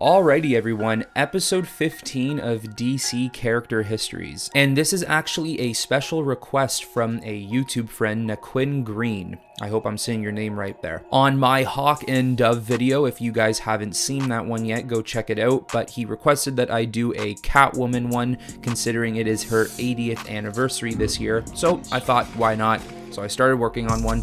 Alrighty everyone, episode 15 of DC Character Histories. And this is actually a special request from a YouTube friend, Naquin Green. I hope I'm saying your name right there. On my Hawk and Dove video, if you guys haven't seen that one yet, go check it out. But he requested that I do a Catwoman one, considering it is her 80th anniversary this year. So I thought, why not? So I started working on one.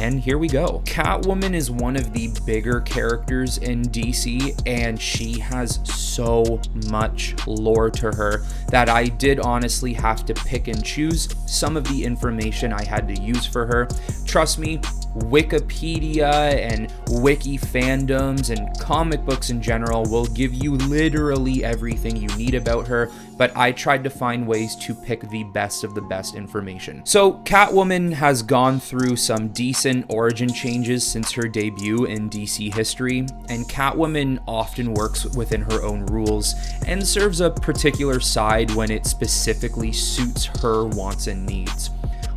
And here we go. Catwoman is one of the bigger characters in DC, and she has so much lore to her that I did honestly have to pick and choose some of the information I had to use for her. Trust me, Wikipedia and wiki fandoms and comic books in general will give you literally everything you need about her, but I tried to find ways to pick the best of the best information. So Catwoman has gone through some decent origin changes since her debut in DC history, and Catwoman often works within her own rules and serves a particular side when it specifically suits her wants and needs.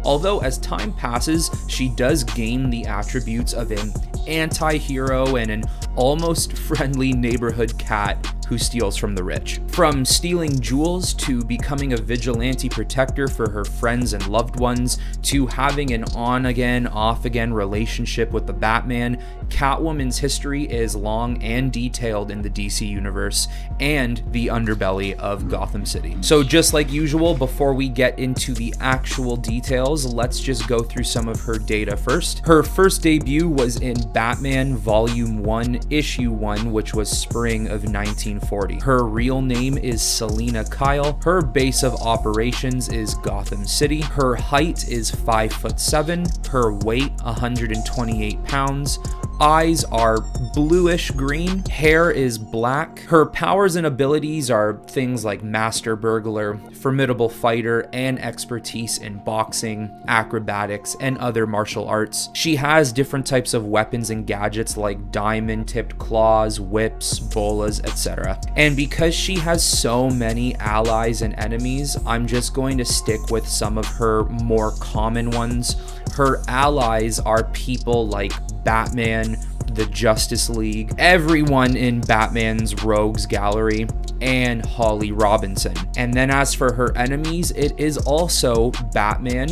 Although as time passes, she does gain the attributes of an anti-hero and an almost friendly neighborhood cat who steals from the rich. From stealing jewels to becoming a vigilante protector for her friends and loved ones to having an on-again, off-again relationship with the Batman, Catwoman's history is long and detailed in the DC universe and the underbelly of Gotham City. So just like usual, before we get into the actual details, let's just go through some of her data first. Her first debut was in Batman Volume 1, Issue 1, which was spring of 1940. Her real name is Selina Kyle. Her base of operations is Gotham City. Her height is 5'7". Her weight 128 pounds. Eyes are bluish green, hair is black. Her powers and abilities are things like master burglar, formidable fighter, and expertise in boxing, acrobatics, and other martial arts. She has different types of weapons and gadgets like diamond-tipped claws, whips, bolas, etc. And because she has so many allies and enemies, I'm just going to stick with some of her more common ones. Her allies are people like Batman, the Justice League, everyone in Batman's Rogues Gallery, and Holly Robinson. And then as for her enemies, it is also Batman,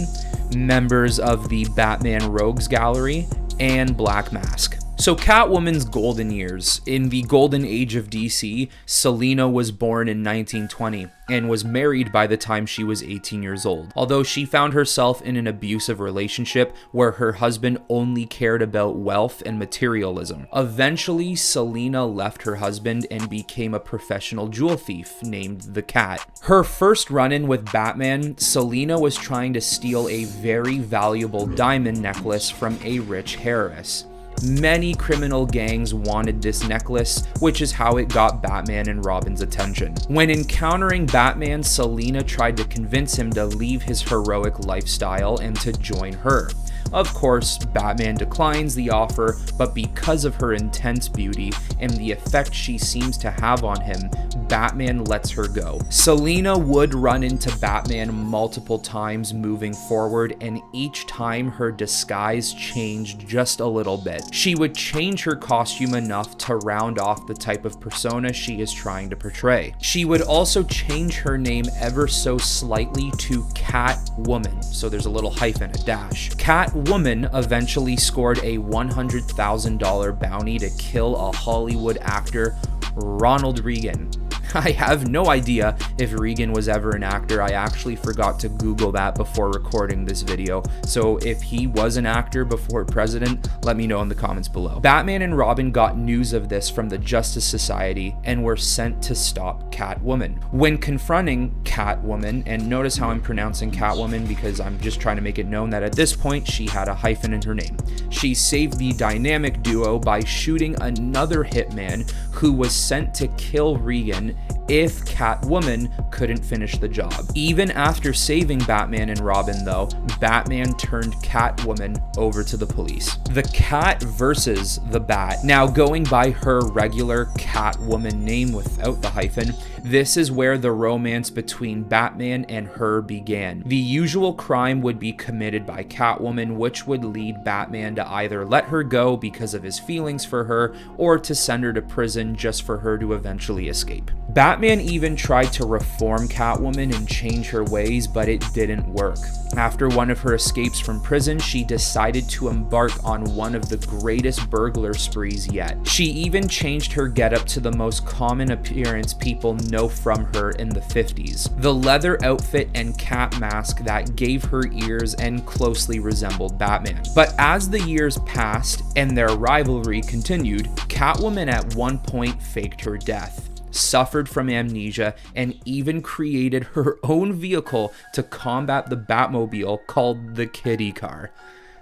members of the Batman Rogues Gallery, and Black Mask. So Catwoman's golden years. In the golden age of DC, Selina was born in 1920 and was married by the time she was 18 years old. Although she found herself in an abusive relationship where her husband only cared about wealth and materialism. Eventually, Selina left her husband and became a professional jewel thief named the Cat. Her first run-in with Batman, Selina was trying to steal a very valuable diamond necklace from a rich heiress. Many criminal gangs wanted this necklace, which is how it got Batman and Robin's attention. When encountering Batman, Selina tried to convince him to leave his heroic lifestyle and to join her. Of course, Batman declines the offer, but because of her intense beauty and the effect she seems to have on him, Batman lets her go. Selina would run into Batman multiple times moving forward, and each time her disguise changed just a little bit. She would change her costume enough to round off the type of persona she is trying to portray. She would also change her name ever so slightly to Catwoman, so there's a little hyphen, a dash. Catwoman eventually scored a $100,000 bounty to kill a Hollywood actor, Ronald Reagan. I have no idea if Reagan was ever an actor. I actually forgot to Google that before recording this video. So if he was an actor before president, let me know in the comments below. Batman and Robin got news of this from the Justice Society and were sent to stop Catwoman. When confronting Catwoman, and notice how I'm pronouncing Catwoman because I'm just trying to make it known that at this point she had a hyphen in her name. She saved the dynamic duo by shooting another hitman who was sent to kill Reagan if Catwoman couldn't finish the job. Even after saving Batman and Robin though, Batman turned Catwoman over to the police. The Cat versus the Bat. Now going by her regular Catwoman name without the hyphen, this is where the romance between Batman and her began. The usual crime would be committed by Catwoman, which would lead Batman to either let her go because of his feelings for her, or to send her to prison just for her to eventually escape. Batman even tried to reform Catwoman and change her ways, but it didn't work. After one of her escapes from prison, she decided to embark on one of the greatest burglar sprees yet. She even changed her getup to the most common appearance people know from her in the 50s. The leather outfit and cat mask that gave her ears and closely resembled Batman. But as the years passed and their rivalry continued, Catwoman at one point faked her death, suffered from amnesia, and even created her own vehicle to combat the Batmobile called the Kitty Car.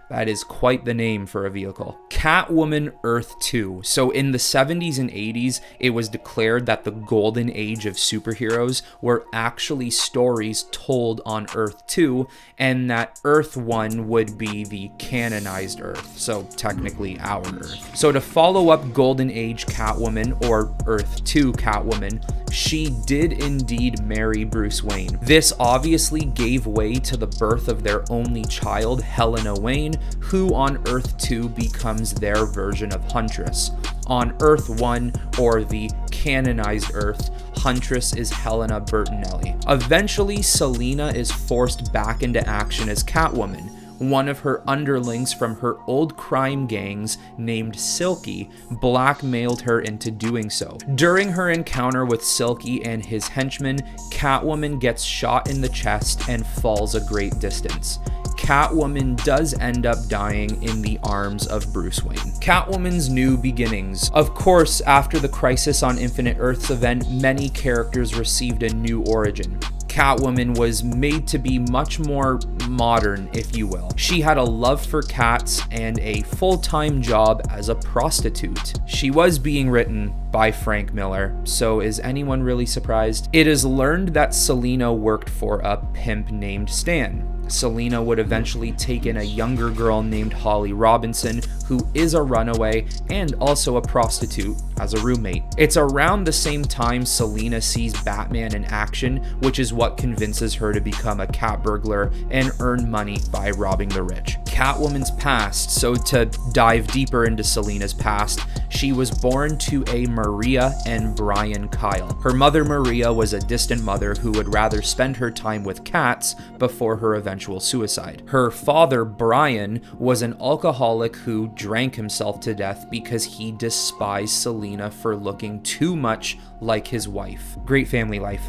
That is quite the name for a vehicle. Catwoman Earth 2. So in the 70s and 80s, it was declared that the golden age of superheroes were actually stories told on Earth 2, and that Earth 1 would be the canonized Earth, so technically our Earth. So to follow up Golden Age Catwoman, or Earth 2 Catwoman, she did indeed marry Bruce Wayne. This obviously gave way to the birth of their only child, Helena Wayne, who on Earth 2 becomes their version of Huntress. On Earth 1, or the canonized Earth, Huntress is Helena Bertinelli. Eventually, Selina is forced back into action as Catwoman. One of her underlings from her old crime gangs, named Silky, blackmailed her into doing so. During her encounter with Silky and his henchmen, Catwoman gets shot in the chest and falls a great distance. Catwoman does end up dying in the arms of Bruce Wayne. Catwoman's new beginnings. Of course, after the Crisis on Infinite Earths event, many characters received a new origin. Catwoman was made to be much more modern, if you will. She had a love for cats and a full-time job as a prostitute. She was being written by Frank Miller, so is anyone really surprised? It is learned that Selina worked for a pimp named Stan. Selina would eventually take in a younger girl named Holly Robinson, who is a runaway and also a prostitute, as a roommate. It's around the same time Selina sees Batman in action, which is what convinces her to become a cat burglar and earn money by robbing the rich. Catwoman's past. So to dive deeper into Selina's past, she was born to a Maria and Brian Kyle. Her mother Maria was a distant mother who would rather spend her time with cats before her eventual suicide. Her father Brian was an alcoholic who drank himself to death because he despised Selina for looking too much like his wife. Great family life.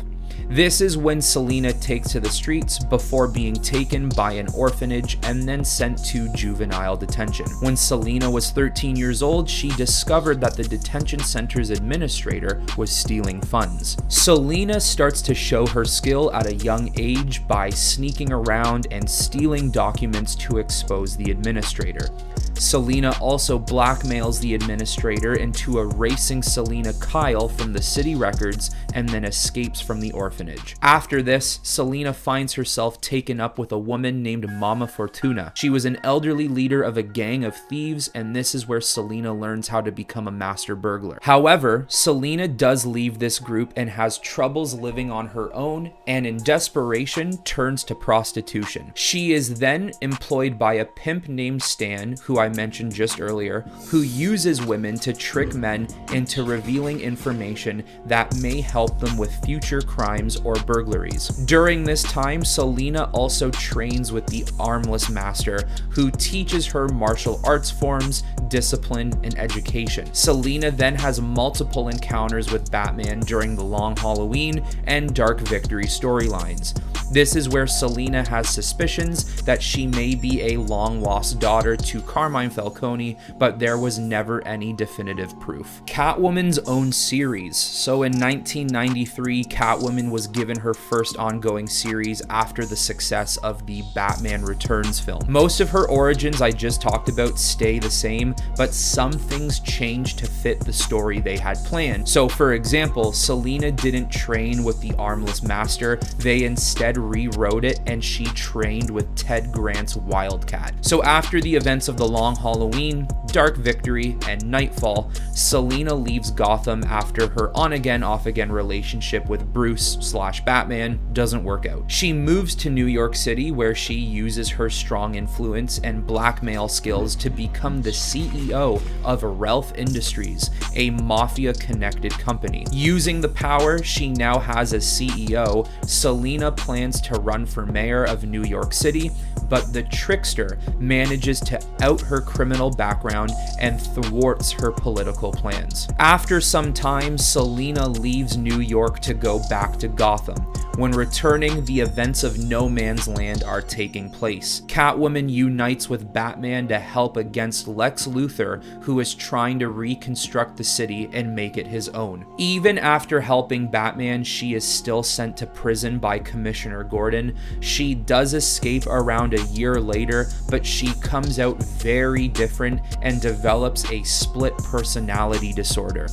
This is when Selina takes to the streets before being taken by an orphanage and then sent to juvenile detention. When Selina was 13 years old, she discovered that the detention center's administrator was stealing funds. Selina starts to show her skill at a young age by sneaking around and stealing documents to expose the administrator. Selina also blackmails the administrator into erasing Selina Kyle from the city records and then escapes from the orphanage. After this, Selina finds herself taken up with a woman named Mama Fortuna. She was an elderly leader of a gang of thieves, and this is where Selina learns how to become a master burglar. However, Selina does leave this group and has troubles living on her own, and in desperation turns to prostitution. She is then employed by a pimp named Stan, who I mentioned just earlier, who uses women to trick men into revealing information that may help them with future crimes or burglaries. During this time, Selina also trains with the Armless Master, who teaches her martial arts forms, discipline, and education. Selina then has multiple encounters with Batman during the Long Halloween and Dark Victory storylines. This is where Selina has suspicions that she may be a long-lost daughter to Carmine Falcone, but there was never any definitive proof. Catwoman's own series. So in 1993, Catwoman was given her first ongoing series after the success of the Batman Returns film. Most of her origins I just talked about stay the same, but some things change to fit the story they had planned. So for example, Selina didn't train with the Armless Master, they instead rewrote it and she trained with Ted Grant's Wildcat. So after the events of The Long Halloween, Dark Victory, and Nightfall, Selina leaves Gotham after her on-again, off-again relationship with Bruce/Batman doesn't work out. She moves to New York City where she uses her strong influence and blackmail skills to become the CEO of Ralph Industries, a mafia-connected company. Using the power she now has as CEO, Selina plans to run for mayor of New York City, but the trickster manages to out her criminal background and thwarts her political plans. After some time, Selina leaves New York to go back to Gotham. When returning, the events of No Man's Land are taking place. Catwoman unites with Batman to help against Lex Luthor, who is trying to reconstruct the city and make it his own. Even after helping Batman, she is still sent to prison by Commissioner Gordon. She does escape around a year later, but she comes out very different and develops a split personality disorder.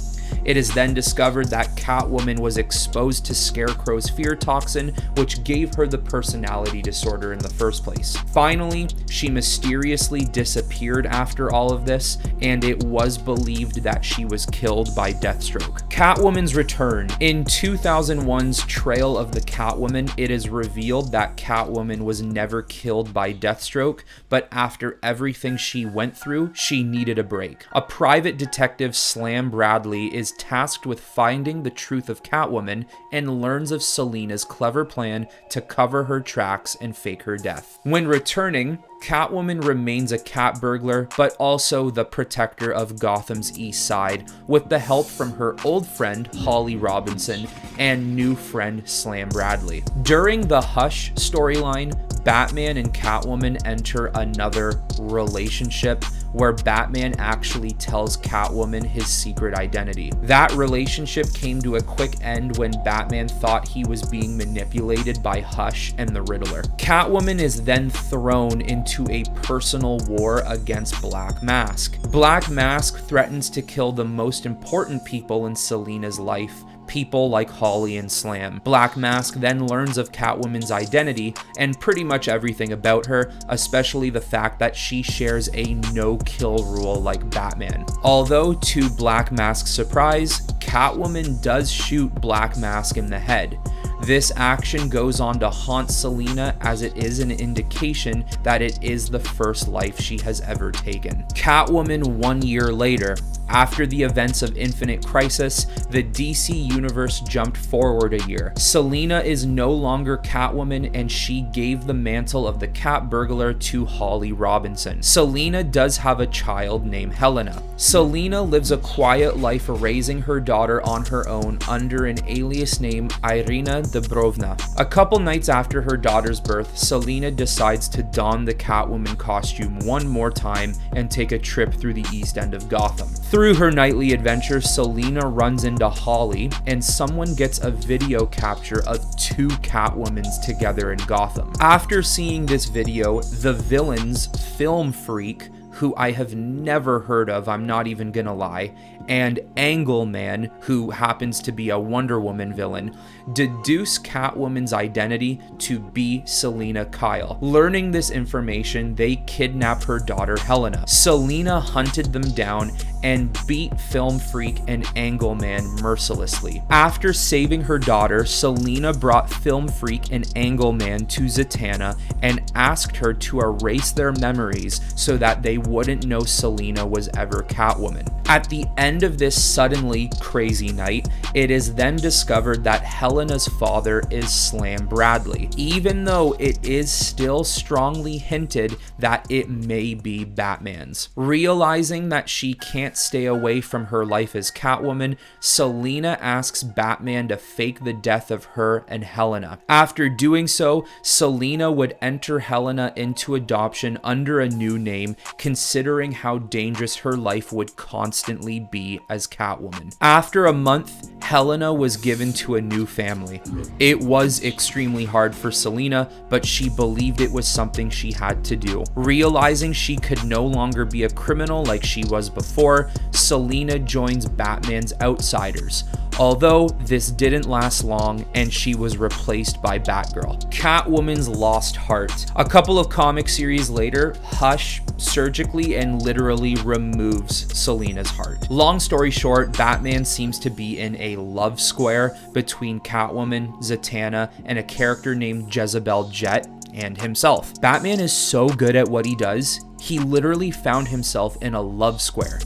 It is then discovered that Catwoman was exposed to Scarecrow's fear toxin, which gave her the personality disorder in the first place. Finally, she mysteriously disappeared after all of this, and it was believed that she was killed by Deathstroke. Catwoman's return. In 2001's Trail of the Catwoman, it is revealed that Catwoman was never killed by Deathstroke, but after everything she went through, she needed a break. A private detective, Slam Bradley, is tasked with finding the truth of Catwoman and learns of Selina's clever plan to cover her tracks and fake her death. When returning, Catwoman remains a cat burglar, but also the protector of Gotham's East Side, with the help from her old friend Holly Robinson and new friend Slam Bradley. During the Hush storyline, Batman and Catwoman enter another relationship where Batman actually tells Catwoman his secret identity. That relationship came to a quick end when Batman thought he was being manipulated by Hush and the Riddler. Catwoman is then thrown into a personal war against Black Mask. Black Mask threatens to kill the most important people in Selina's life, people like Holly and Slam. Black Mask then learns of Catwoman's identity and pretty much everything about her, especially the fact that she shares a no-kill rule like Batman. Although to Black Mask's surprise, Catwoman does shoot Black Mask in the head. This action goes on to haunt Selina, as it is an indication that it is the first life she has ever taken. Catwoman 1 year later. After the events of Infinite Crisis, the DC universe jumped forward a year. Selina is no longer Catwoman, and she gave the mantle of the cat burglar to Holly Robinson. Selina does have a child named Helena. Selina lives a quiet life raising her daughter on her own under an alias name Irina Dubrovna. A couple nights after her daughter's birth, Selina decides to don the Catwoman costume one more time and take a trip through the East End of Gotham. Through her nightly adventures, Selina runs into Holly, and someone gets a video capture of two Catwomans together in Gotham. After seeing this video, the villains, Film Freak, who I have never heard of, I'm not even gonna lie, and Angle Man, who happens to be a Wonder Woman villain, deduce Catwoman's identity to be Selina Kyle. Learning this information, they kidnap her daughter Helena. Selina hunted them down and beat Film Freak and Angle Man mercilessly. After saving her daughter, Selina brought Film Freak and Angle Man to Zatanna and asked her to erase their memories so that they wouldn't know Selina was ever Catwoman. At the end end of this suddenly crazy night, it is then discovered that Helena's father is Slam Bradley, even though it is still strongly hinted that it may be Batman's. Realizing that she can't stay away from her life as Catwoman, Selina asks Batman to fake the death of her and Helena. After doing so, Selina would enter Helena into adoption under a new name, considering how dangerous her life would constantly be as Catwoman. After a month, Helena was given to a new family. It was extremely hard for Selina, but she believed it was something she had to do. Realizing she could no longer be a criminal like she was before, Selina joins Batman's Outsiders. Although this didn't last long and she was replaced by Batgirl. Catwoman's lost heart. A couple of comic series later, Hush surgically and literally removes Selina's heart. Long story short, Batman seems to be in a love square between Catwoman, Zatanna, and a character named Jezebel Jet and himself. Batman is so good at what he does, he literally found himself in a love square.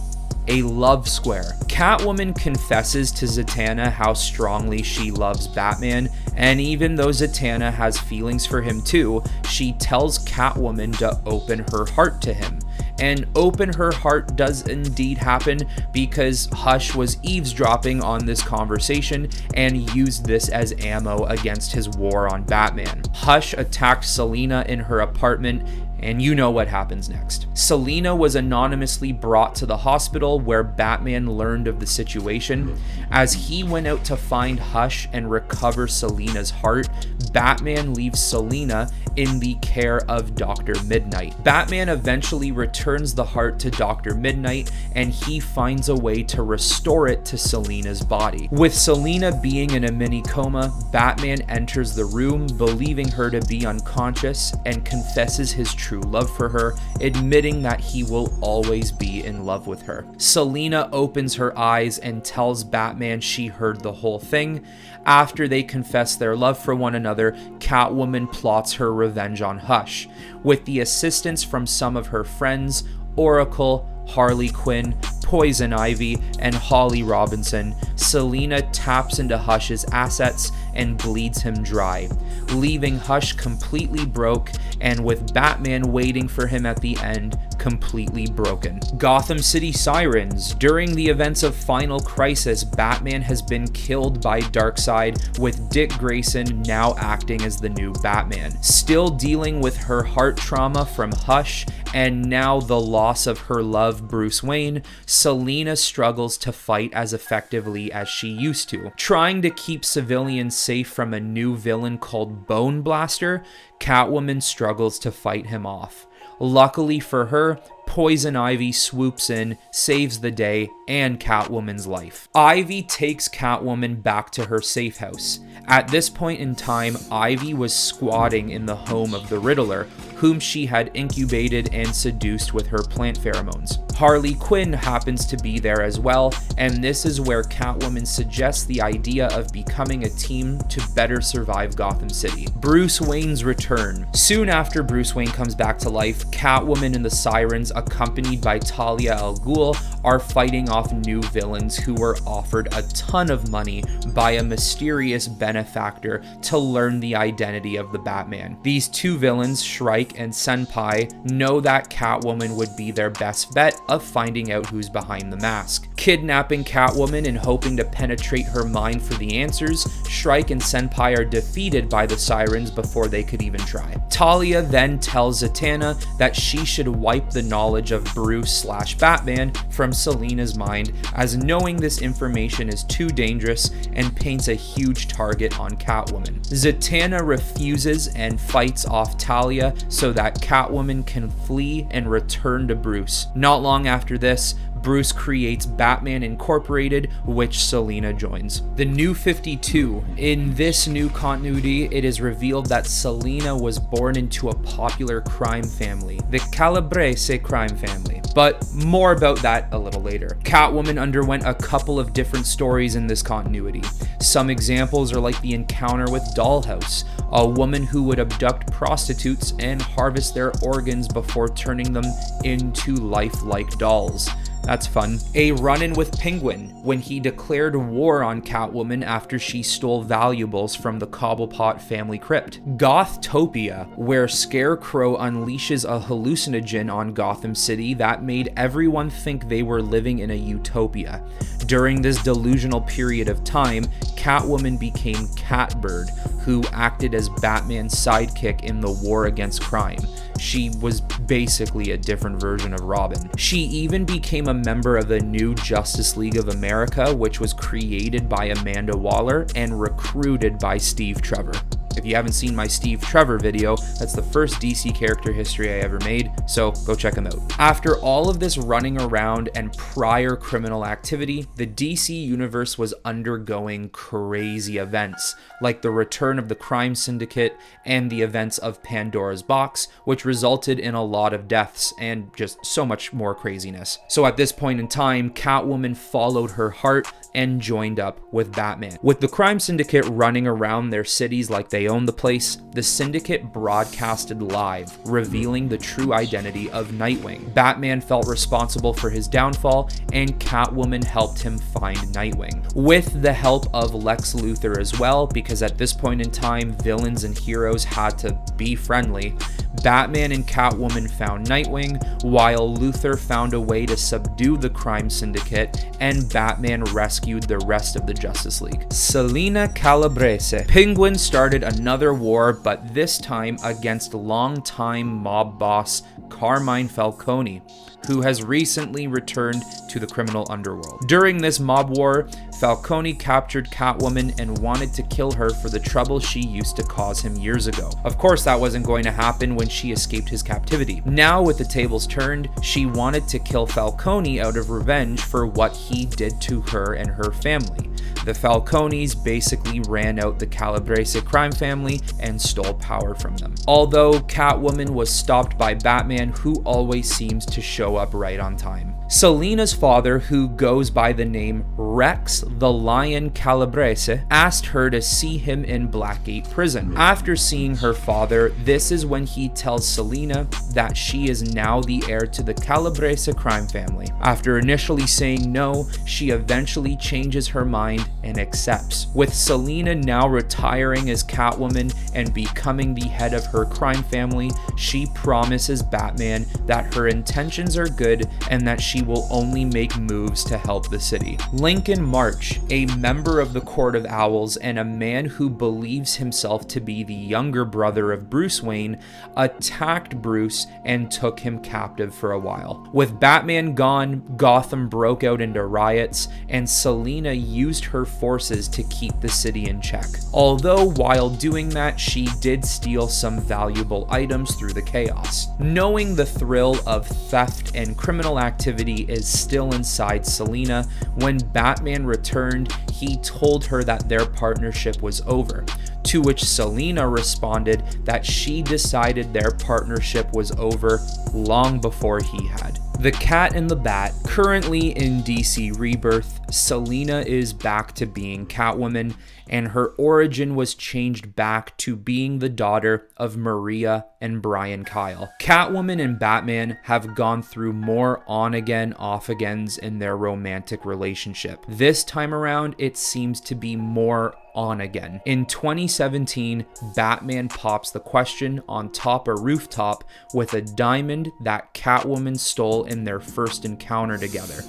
A love square. Catwoman confesses to Zatanna how strongly she loves Batman, and even though Zatanna has feelings for him too, she tells Catwoman to open her heart to him. And open her heart does indeed happen because Hush was eavesdropping on this conversation and used this as ammo against his war on Batman. Hush attacked Selina in her apartment, and you know what happens next. Selina was anonymously brought to the hospital where Batman learned of the situation. As he went out to find Hush and recover Selina's heart, Batman leaves Selina in the care of Dr. Midnight. Batman eventually returns the heart to Dr. Midnight, and he finds a way to restore it to Selina's body. With Selina being in a mini coma, Batman enters the room, believing her to be unconscious, and confesses his true love for her, admitting that he will always be in love with her. Selina opens her eyes and tells Batman she heard the whole thing. After they confess their love for one another, Catwoman plots her revenge on Hush. With the assistance from some of her friends, Oracle, Harley Quinn, Poison Ivy, and Holly Robinson, Selina taps into Hush's assets and bleeds him dry, leaving Hush completely broke, and with Batman waiting for him at the end, completely broken. Gotham City Sirens. During the events of Final Crisis, Batman has been killed by Darkseid, with Dick Grayson now acting as the new Batman. Still dealing with her heart trauma from Hush, and now the loss of her love, Bruce Wayne, Selina struggles to fight as effectively as she used to. Trying to keep civilians safe from a new villain called Bone Blaster, Catwoman struggles to fight him off. Luckily for her, Poison Ivy swoops in, saves the day, and Catwoman's life. Ivy takes Catwoman back to her safe house. At this point in time, Ivy was squatting in the home of the Riddler, whom she had incubated and seduced with her plant pheromones. Harley Quinn happens to be there as well, and this is where Catwoman suggests the idea of becoming a team to better survive Gotham City. Bruce Wayne's return. Soon after Bruce Wayne comes back to life, Catwoman and the Sirens, accompanied by Talia al Ghul, are fighting off new villains who were offered a ton of money by a mysterious benefactor to learn the identity of the Batman. These two villains, Shrike and Senpai, know that Catwoman would be their best bet of finding out who's behind the mask. Kidnapping Catwoman and hoping to penetrate her mind for the answers, Shrike and Senpai are defeated by the Sirens before they could even try. Talia then tells Zatanna that she should wipe the knowledge of Bruce/Batman from Selina's mind, as knowing this information is too dangerous, and paints a huge target on Catwoman. Zatanna refuses and fights off Talia so that Catwoman can flee and return to Bruce. Not long after this, Bruce creates Batman Incorporated, which Selina joins. The New 52. In this new continuity, it is revealed that Selina was born into a popular crime family, the Calabrese crime family. But more about that a little later. Catwoman underwent a couple of different stories in this continuity. Some examples are like the encounter with Dollhouse, a woman who would abduct prostitutes and harvest their organs before turning them into lifelike dolls. That's fun. A run-in with Penguin, when he declared war on Catwoman after she stole valuables from the Cobblepot family crypt. Gothtopia, where Scarecrow unleashes a hallucinogen on Gotham City that made everyone think they were living in a utopia. During this delusional period of time, Catwoman became Catbird, who acted as Batman's sidekick in the war against crime. She was basically a different version of Robin. She even became a member of the new Justice League of America, which was created by Amanda Waller and recruited by Steve Trevor. If you haven't seen my Steve Trevor video, that's the first DC character history I ever made, so go check him out. After all of this running around and prior criminal activity, the DC universe was undergoing crazy events, like the return of the crime syndicate and the events of Pandora's Box, which resulted in a lot of deaths and just so much more craziness. So at this point in time, Catwoman followed her heart and joined up with Batman. With the crime syndicate running around their cities like they owned the place, the syndicate broadcasted live, revealing the true identity of Nightwing. Batman felt responsible for his downfall, and Catwoman helped him find Nightwing. With the help of Lex Luthor as well, because at this point in time, villains and heroes had to be friendly, Batman and Catwoman found Nightwing, while Luthor found a way to subdue the crime syndicate, and Batman rescued the rest of the Justice League. Selina Calabrese. Penguin started another war, but this time against longtime mob boss Carmine Falcone, who has recently returned to the criminal underworld. During this mob war, Falcone captured Catwoman and wanted to kill her for the trouble she used to cause him years ago. Of course, that wasn't going to happen when she escaped his captivity. Now, with the tables turned, she wanted to kill Falcone out of revenge for what he did to her and her family. The Falcones basically ran out the Calabrese crime family and stole power from them. Although Catwoman was stopped by Batman, who always seems to show up right on time. Selina's father, who goes by the name Rex the Lion Calabrese, asked her to see him in Blackgate prison. After seeing her father, this is when he tells Selina that she is now the heir to the Calabrese crime family. After initially saying no, she eventually changes her mind and accepts. With Selina now retiring as Catwoman and becoming the head of her crime family, she promises Batman that her intentions are good and that she will only make moves to help the city. Lincoln March, a member of the Court of Owls and a man who believes himself to be the younger brother of Bruce Wayne, attacked Bruce and took him captive for a while. With Batman gone, Gotham broke out into riots, and Selina used her forces to keep the city in check. Although while doing that, she did steal some valuable items through the chaos. Knowing the thrill of theft and criminal activity is still inside Selina, when Batman returned, he told her that their partnership was over, to which Selina responded that she decided their partnership was over long before he had. The Cat and the Bat. Currently in DC Rebirth, Selina is back to being Catwoman, and her origin was changed back to being the daughter of Maria and Brian Kyle. Catwoman and Batman have gone through more on-again, off-agains in their romantic relationship. This time around, it seems to be more on again. In 2017, Batman pops the question on top a rooftop with a diamond that Catwoman stole in their first encounter together,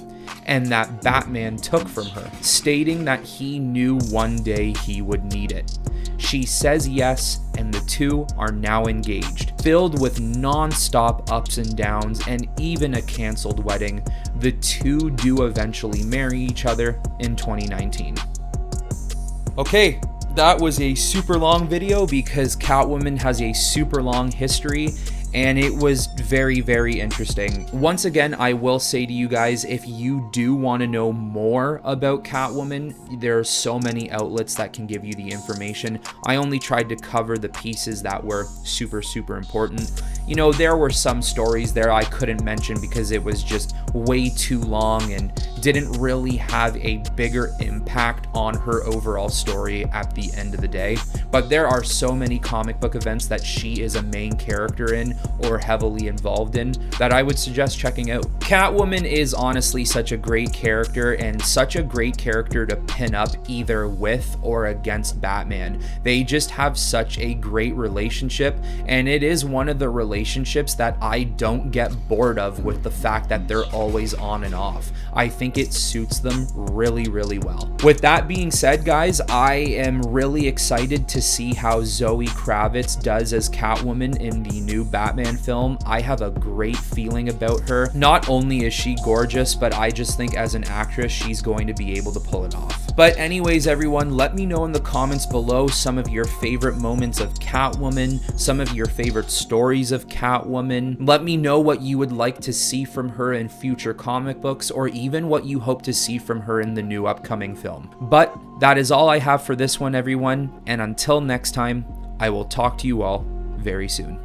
and that Batman took from her, stating that he knew one day he would need it. She says yes, and the two are now engaged. Filled with non-stop ups and downs and even a canceled wedding, the two do eventually marry each other in 2019. Okay, that was a super long video because Catwoman has a super long history, and it was very, very interesting. Once again, I will say to you guys, if you do want to know more about Catwoman, there are so many outlets that can give you the information. I only tried to cover the pieces that were super, super important. You know, there were some stories there I couldn't mention because it was just way too long and didn't really have a bigger impact on her overall story at the end of the day. But there are so many comic book events that she is a main character in or heavily involved in that I would suggest checking out. Catwoman is honestly such a great character, and such a great character to pin up either with or against Batman. They just have such a great relationship, and it is one of the relationships that I don't get bored of, with the fact that they're always on and off. I think it suits them really, really well. With that being said, guys, I am really excited to see how Zoe Kravitz does as Catwoman in the new Batman film. I have a great feeling about her. Not only is she gorgeous, but I just think as an actress, she's going to be able to pull it off. But anyways, everyone, let me know in the comments below some of your favorite moments of Catwoman, some of your favorite stories of Catwoman. Let me know what you would like to see from her in future comic books, or even what you hope to see from her in the new upcoming film. But that is all I have for this one, everyone, and until next time, I will talk to you all very soon.